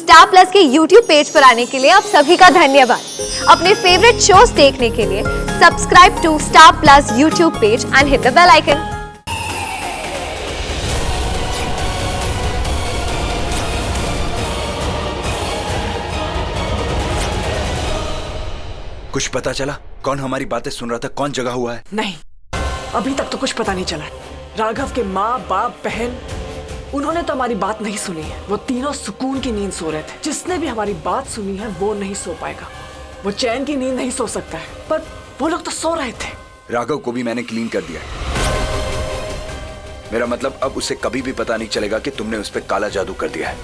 Star plus के YouTube page पर आने के लिए आप सभी का धन्यवाद। अपने फेवरेट शोज देखने के लिए subscribe to Star Plus YouTube page and hit the bell icon. कुछ पता चला कौन हमारी बातें सुन रहा था, कौन जगा हुआ है? नहीं, अभी तक तो कुछ पता नहीं चला। राघव के माँ बाप बहन उन्होंने तो हमारी बात नहीं सुनी है। वो तीनों सुकून की नींद सो रहे थे। जिसने भी हमारी बात सुनी है वो नहीं सो पाएगा। वो चैन की नींद नहीं सो सकता है, पर वो लोग तो सो रहे थे। राघव को भी मैंने क्लीन कर दिया है। मेरा मतलब अब उसे कभी भी पता नहीं चलेगा कि तुमने उस पर काला जादू कर दिया है।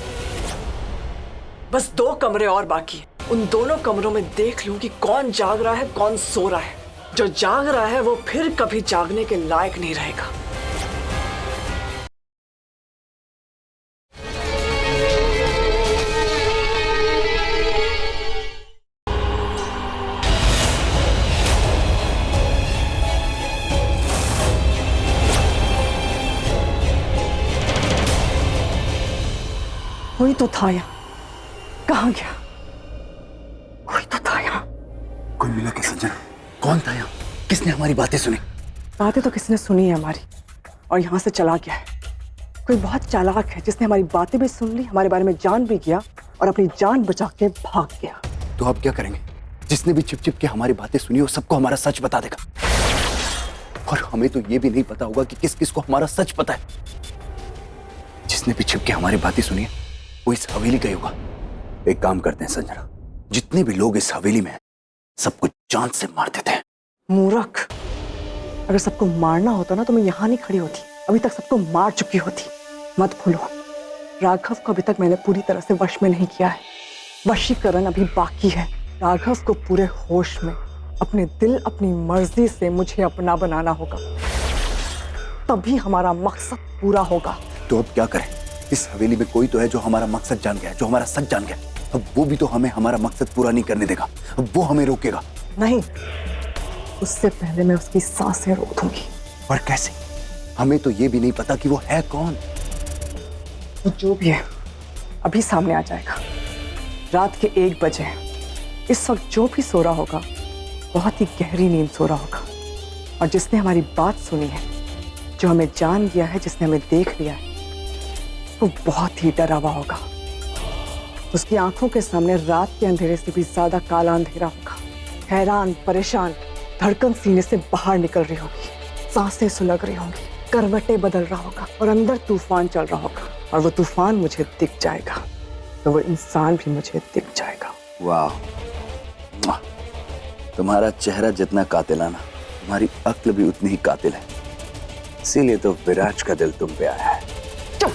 बस 2 कमरे और बाकी हैं। उन दोनों कमरों में देख लूं कि कौन जाग रहा है कौन सो रहा है। जो जाग रहा है वो फिर कभी जागने के लायक नहीं रहेगा। कोई तो था यहाँ, कहाँ गया? कोई तो था यहाँ। कोई मिला क्या संजना? कौन था यहाँ? किसने हमारी बातें सुनी? बातें तो किसने सुनी है हमारी, और यहाँ से चला गया है। कोई बहुत चालाक है जिसने हमारी बातें भी सुन ली, हमारे बारे में जान भी गया और अपनी जान बचा के भाग गया। तो अब क्या करेंगे? जिसने भी छिप छिप के हमारी बातें सुनी वो सबको हमारा सच बता देगा, और हमें तो ये भी नहीं पता होगा कि किस किस को हमारा सच पता है। जिसने भी छिप के हमारी बातें सुनी है वो इस हवेली का ही होगा। एक काम करते हैं संजना, जितने भी लोग इस हवेली में हैं सबको जान से मार देते हैं। मूर्ख, अगर सबको मारना होता ना तो मैं यहाँ नहीं खड़ी होती, अभी तक सबको मार चुकी होती। मत भूलो, राघव को अभी तक मैंने पूरी तरह से वश में नहीं किया है। वशीकरण अभी बाकी है। राघव को पूरे होश में अपने दिल अपनी मर्जी से मुझे अपना बनाना होगा, तभी हमारा मकसद पूरा होगा। तो अब क्या करें? इस हवेली में कोई तो है जो हमारा मकसद जान गया है, जो हमारा सच जान गया। अब वो भी तो हमें हमारा मकसद पूरा नहीं करने देगा। अब वो हमें रोकेगा। नहीं, उससे पहले मैं उसकी सांसें रोक दूंगी। और कैसे? हमें तो ये भी नहीं पता कि वो है कौन। वो जो भी है अभी सामने आ जाएगा। रात के 1 बजे इस वक्त जो भी सो रहा होगा बहुत ही गहरी नींद सो रहा होगा, और जिसने हमारी बात सुनी है, जो हमें जान गया है, जिसने हमें देख लिया है, वो बहुत ही डरावा होगा। उसकी आंखों के सामने रात के अंधेरे से भी ज्यादा काला अंधेरा होगा। हैरान परेशान, धड़कन सीने से बाहर निकल रही होगी, सांसें सुलग रही होंगी, करवटें बदल रहा होगा, और अंदर तूफान चल रहा होगा। और वो तूफान मुझे दिख जाएगा तो वो इंसान भी मुझे दिख जाएगा। वाह, तुम्हारा चेहरा जितना कातिलाना, तुम्हारी अक्ल भी उतनी ही कातिल है। इसीलिए तो विराज का दिल तुम पे आया है। चुप,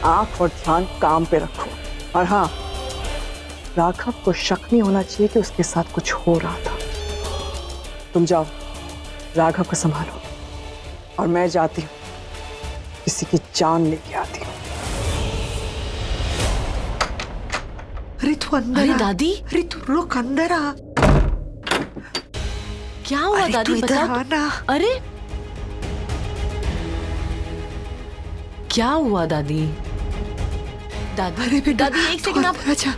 आंख और ध्यान काम पे रखो। और हाँ, राघव को शक नहीं होना चाहिए कि उसके साथ कुछ हो रहा था। तुम जाओ, राघव को संभालो, और मैं जाती हूँ, किसी की जान लेके आती हूँ। अरे तू अंदर अरे आ। दादी, अरे तू रुक, अंदर आ। क्या हुआ अरे दादी? तू इधर बताओ। आना। अरे क्या हुआ दादी? दादी, अरे बेटा, दादी एक तू सेकंड। आप अंदर आजा।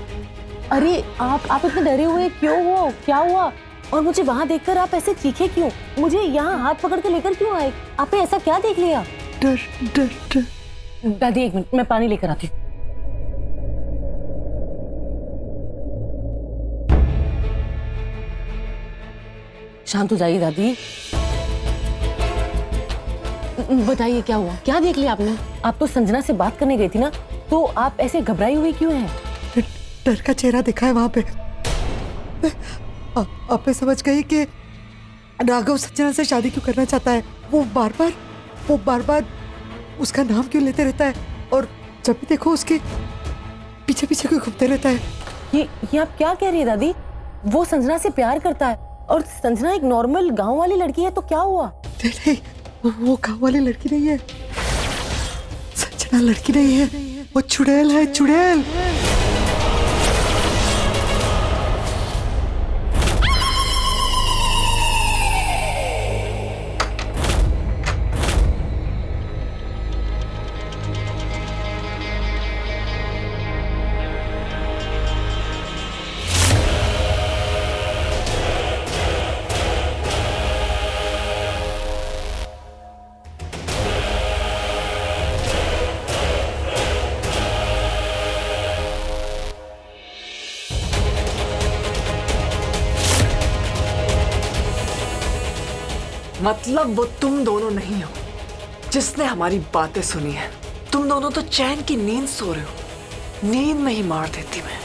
अरे आप इतने डरे हुए क्यों हो? क्या हुआ? और मुझे वहाँ देखकर आप ऐसे चीखे क्यों? मुझे यहाँ हाथ पकड़ के लेकर क्यों आए? आपने ऐसा क्या देख लिया? डर डर डर। दादी एक मिनट, मैं पानी लेकर आती हूँ। शांत हो जाइए दादी। बताइए क्या हुआ? क्या देख लिया आपने? आप तो संजना से बात करने गई थी ना, तो आप ऐसे घबराई हुई क्यों हैं? डर का चेहरा दिखा है वहां पे। आप समझ गई कि राघव संजना से शादी क्यों करना चाहता है। वो बार बार उसका नाम क्यों लेते रहता है, और जब भी देखो उसके पीछे पीछे क्यों घूमते रहता है। ये आप क्या कह रही है दादी? वो संजना से प्यार करता है, और संजना एक नॉर्मल गांव वाली लड़की है, तो क्या हुआ? नहीं, वो गाँव वाली लड़की नहीं है। संजना लड़की नहीं है, वो चुड़ैल है, चुड़ैल। मतलब वो तुम दोनों नहीं हो जिसने हमारी बातें सुनी है। तुम दोनों तो चैन की नींद सो रहे हो, नींद में ही मार देती मैं।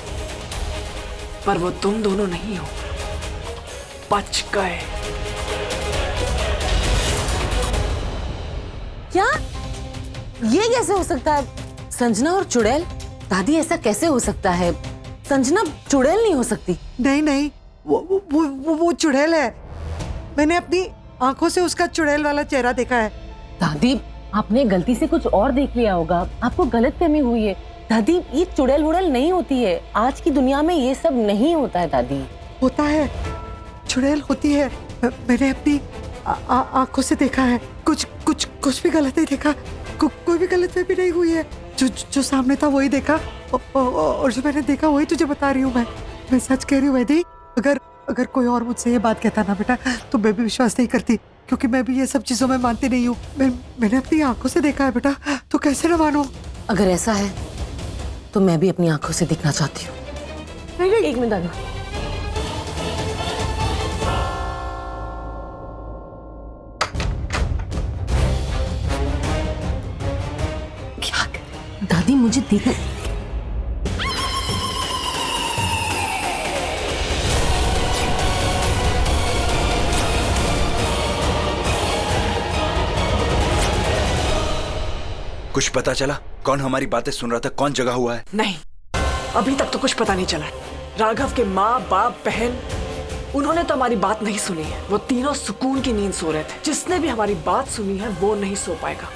पर वो तुम दोनों नहीं हो, बच गए। क्या? ये कैसे हो सकता है? संजना और चुड़ैल? दादी ऐसा कैसे हो सकता है? संजना चुड़ैल नहीं हो सकती। नहीं नहीं, वो चुड़ैल है। मैंने अपनी आंखों से उसका चुड़ैल वाला चेहरा देखा है। दादी आपने गलती से कुछ और देख लिया होगा, आपको गलतफहमी हुई है। दादी ये चुड़ैल वुड़ैल नहीं होती है, आज की दुनिया में ये सब नहीं होता है दादी। होता है, चुड़ैल होती है। मैंने अपनी आंखों से देखा है। कुछ भी गलत नहीं देखा। कोई भी गलतफहमी नहीं हुई है। जो सामने था वही देखा और जो मैंने देखा वही तुझे बता रही हूँ। मैं सच कह रही हूँ वैदी। अगर कोई और मुझसे ये बात कहता ना बेटा तो मैं भी विश्वास नहीं करती, क्योंकि मैं भी ये सब चीजों में मानती नहीं हूँ। मैंने अपनी आंखों से देखा है बेटा, तो कैसे ना मानो। अगर ऐसा है तो मैं भी अपनी आंखों से देखना चाहती हूँ। नहीं, एक मिनट दादी। क्या कर? दादी मुझे देखना। कुछ पता चला कौन हमारी बातें सुन रहा था, कौन जगा हुआ है? नहीं, अभी तक तो कुछ पता नहीं चला। राघव के माँ बाप बहन, उन्होंने तो हमारी बात नहीं सुनी है। वो तीनों सुकून की नींद सो रहे थे। जिसने भी हमारी बात सुनी है वो नहीं सो पाएगा,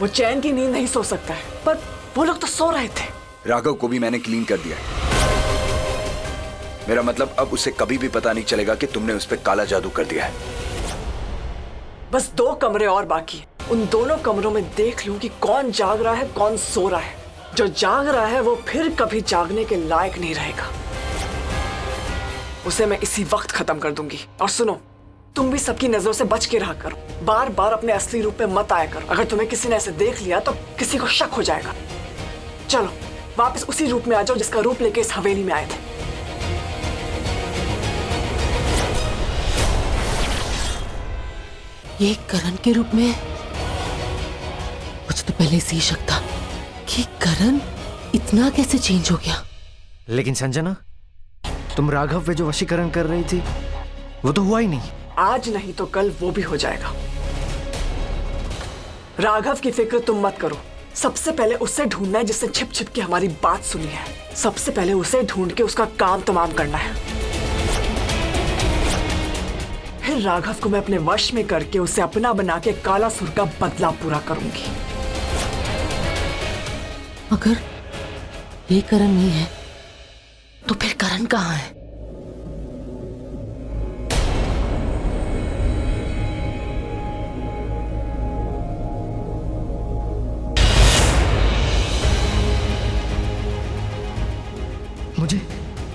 वो चैन की नींद नहीं सो सकता है। पर वो लोग तो सो रहे थे। राघव को भी मैंने क्लीन कर दिया है। मेरा मतलब अब उसे कभी भी पता नहीं चलेगा कि तुमने उस पर काला जादू कर दिया है। बस 2 कमरे और बाकी हैं। उन दोनों कमरों में देख लूं कि कौन जाग रहा है कौन सो रहा है। जो जाग रहा है वो फिर कभी जागने के लायक नहीं रहेगा। उसे मैं इसी वक्त खत्म कर दूंगी। और सुनो, तुम भी सबकी नजरों से बच के रहा करो। बार बार अपने असली रूप में मत आया करो। अगर तुम्हें किसी ने ऐसे देख लिया तो किसी को शक हो जाएगा। चलो वापस उसी रूप में आ जाओ जिसका रूप लेके इस हवेली में आए थे। ये करण के रूप में? मुझे तो पहले से ही शक था कि करण इतना कैसे चेंज हो गया। लेकिन संजना, तुम राघव पे जो वशीकरण कर रही थी वो तो हुआ ही नहीं। आज नहीं तो कल वो भी हो जाएगा। राघव की फिक्र तुम मत करो। सबसे पहले उससे ढूंढना है जिसने छिप छिप के हमारी बात सुनी है। सबसे पहले उसे ढूंढ के उसका काम तमाम करना है। फिर राघव को मैं अपने वश में करके उसे अपना बना के कालासुर का बदला पूरा करूंगी। अगर ये करण नहीं है तो फिर करण कहाँ है?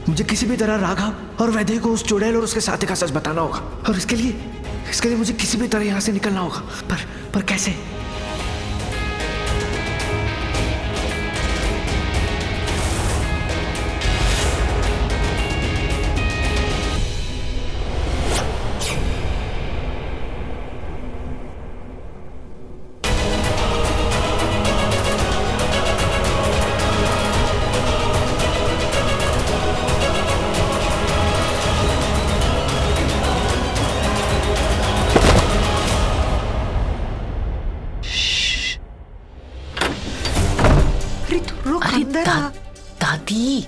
मुझे किसी भी तरह राघव और वैदेही को उस चुड़ैल और उसके साथी का सच बताना होगा। और इसके लिए मुझे किसी भी तरह यहाँ से निकलना होगा। पर कैसे? दादी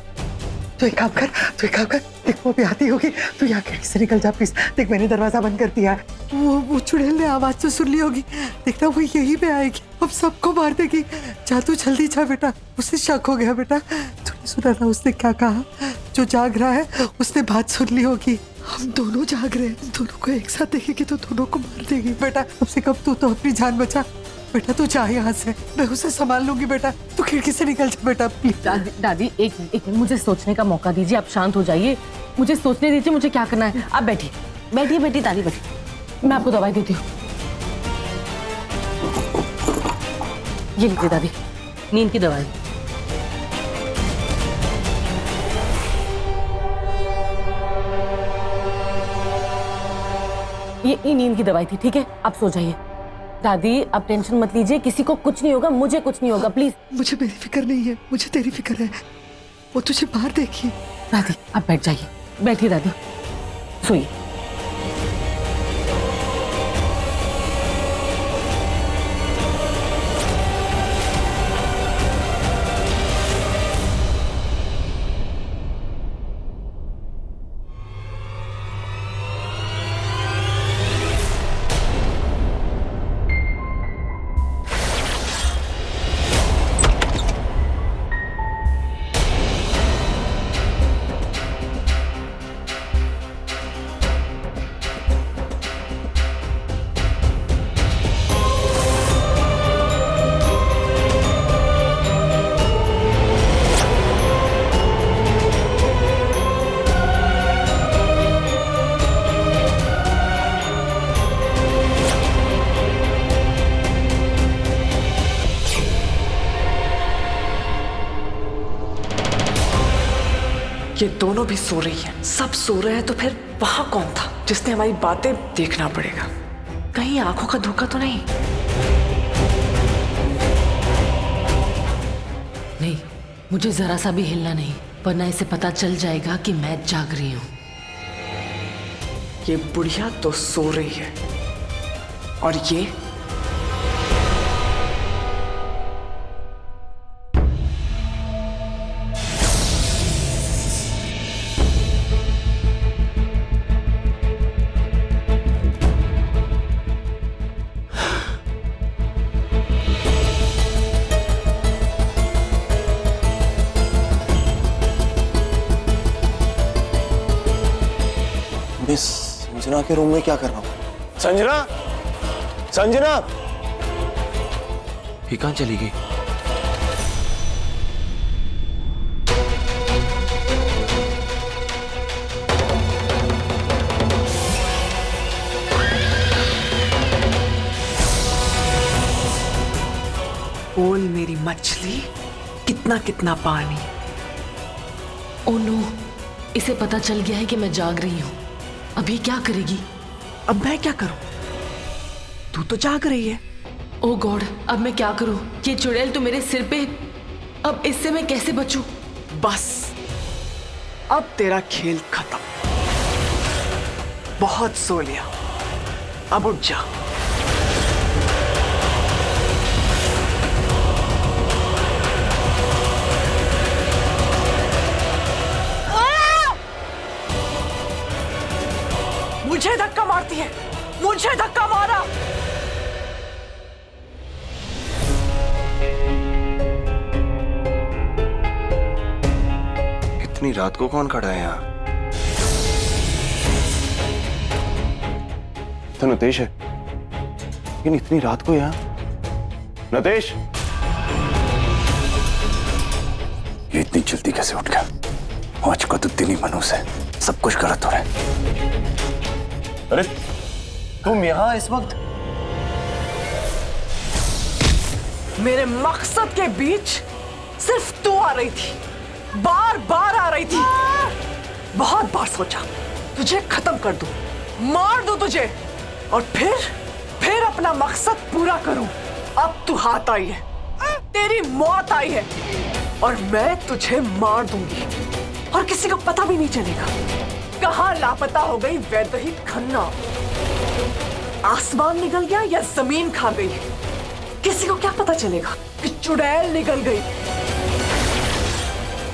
तो एक काम कर, देख वो भी आती होगी। तू यहाँ खिड़की से निकल जा प्लीज। देख मैंने दरवाजा बंद कर दिया है। वो चुड़ैल ने आवाज तो सुन ली होगी। देखना वो यही पे आएगी, अब सबको मार देगी। जा तू जल्दी जा बेटा, उसे शक हो गया बेटा। तूने सुना ना उसने क्या कहा? जो जाग रहा है उसने बात सुन ली होगी। हम दोनों जाग रहे हैं, दोनों को एक साथ देखेगी तो दोनों को मार देगी। बेटा कम से कम तू तो अपनी जान बचा। बेटा तू जा यहाँ से, मैं उसे संभाल लूंगी। बेटा तू खिड़की से निकल जा बेटा प्लीज। दादी एक मुझे सोचने का मौका दीजिए। आप शांत हो जाइए, मुझे सोचने दीजिए मुझे क्या करना है। आप बैठिए दादी बैठिए। मैं आपको दवाई देती हूँ। ये लीजिए दादी, नींद की दवाई। ये नींद की दवाई थी, ठीक है? आप सो जाइए। दादी आप टेंशन मत लीजिए, किसी को कुछ नहीं होगा, मुझे कुछ नहीं होगा, प्लीज। मुझे मेरी फिक्र नहीं है, मुझे तेरी फिक्र है। वो तुझे बाहर देखी। दादी आप बैठ जाइए, बैठिए दादी, सोइए। ये दोनों भी सो रही हैं, सब सो रहे हैं, तो फिर वहां कौन था जिसने हमारी बातें? देखना पड़ेगा, कहीं आंखों का धोखा तो नहीं। नहीं, मुझे जरा सा भी हिलना नहीं, वरना इसे पता चल जाएगा कि मैं जाग रही हूँ। ये बुढ़िया तो सो रही है और ये मिस संजना के रूम में क्या कर रहा हूँ? संजना, संजना, ये कहाँ चली गई? बोल मेरी मछली, कितना कितना पानी? ओह नो, इसे पता चल गया है कि मैं जाग रही हूँ। अभी क्या करेगी? अब मैं क्या करूं? तू तो जाग रही है। ओह गॉड, अब मैं क्या करूं? ये चुड़ैल तो मेरे सिर पे, अब इससे मैं कैसे बचूं? बस अब तेरा खेल खत्म। बहुत सो लिया, अब उठ जा। मुझे धक्का मारती है, मुझे धक्का मारा। इतनी रात को कौन खड़ा है यहाँ? तो नतेश है, लेकिन इतनी रात को यहाँ? नतेश, ये इतनी जल्दी कैसे उठ गया? आज का तो दिन ही मनूस है, सब कुछ गलत हो रहा है। अरे तुम यहां इस वक्त? मेरे मकसद के बीच सिर्फ तू आ रही थी, बार बार आ रही थी। बहुत बार सोचा तुझे खत्म कर दूं, मार दूं तुझे, और फिर अपना मकसद पूरा करूं। अब तू हाथ आई है, तेरी मौत आई है, और मैं तुझे मार दूंगी और किसी को पता भी नहीं चलेगा। कहां लापता हो गई वैदेही खन्ना? आसमान निकल गया या जमीन खा गई? किसी को क्या पता चलेगा कि चुड़ैल निकल गई?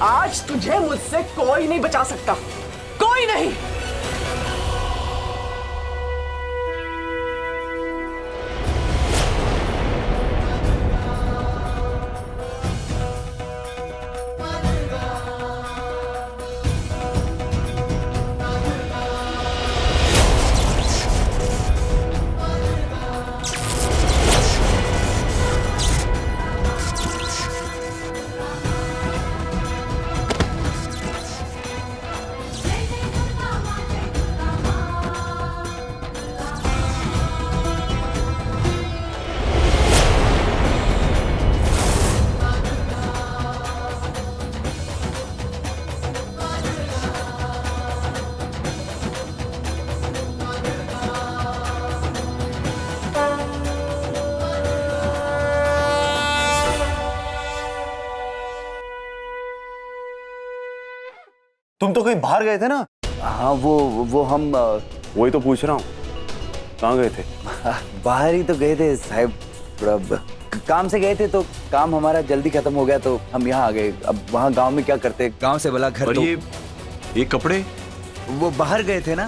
आज तुझे मुझसे कोई नहीं बचा सकता, कोई नहीं। तुम तो कहीं बाहर गए थे ना? हाँ वो हम वही तो पूछ रहा हूँ, कहाँ गए थे? बाहर ही तो गए थे साहब, थोड़ा काम से गए थे तो काम हमारा जल्दी खत्म हो गया तो हम यहाँ आ गए। अब वहाँ गांव में क्या करते, गांव से भला घर और तो ये कपड़े? वो बाहर गए थे ना।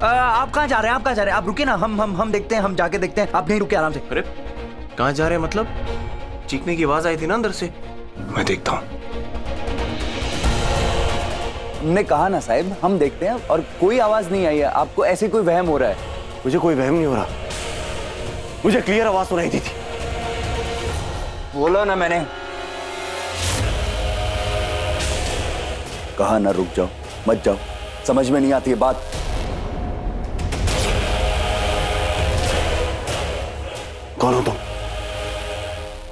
आप कहाँ जा रहे हैं? आप कहाँ जा रहे हैं? आप रुके ना, हम देखते हैं, हम जाके देखते हैं। आप नहीं रुके, आराम से। अरे कहाँ जा रहे हैं मतलब? चीखने की आवाज आई थी ना अंदर से, मैं देखता हूँ। हमने कहा ना साहब, हम देखते हैं, और कोई आवाज नहीं आई है। आपको ऐसे कोई वहम हो रहा है? मुझे कोई वहम नहीं हो रहा, मुझे क्लियर आवाज सुनाई दी थी। बोलो ना, मैंने कहा ना रुक जाओ, मत जाओ, समझ में नहीं आती है बात। कौन हो तुम?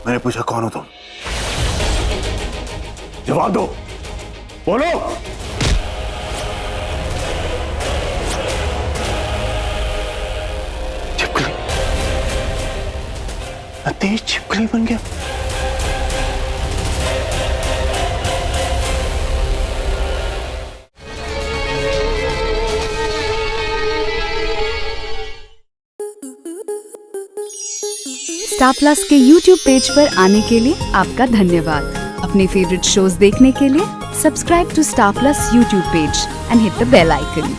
मैंने पूछा कौन हो तुम? जवाब दो, बोलो। छिपकली, मैं तेज छिपकली बन गया। स्टार प्लस के YouTube पेज पर आने के लिए आपका धन्यवाद। अपने फेवरेट शोज देखने के लिए subscribe to Star Plus YouTube page and hit the bell icon.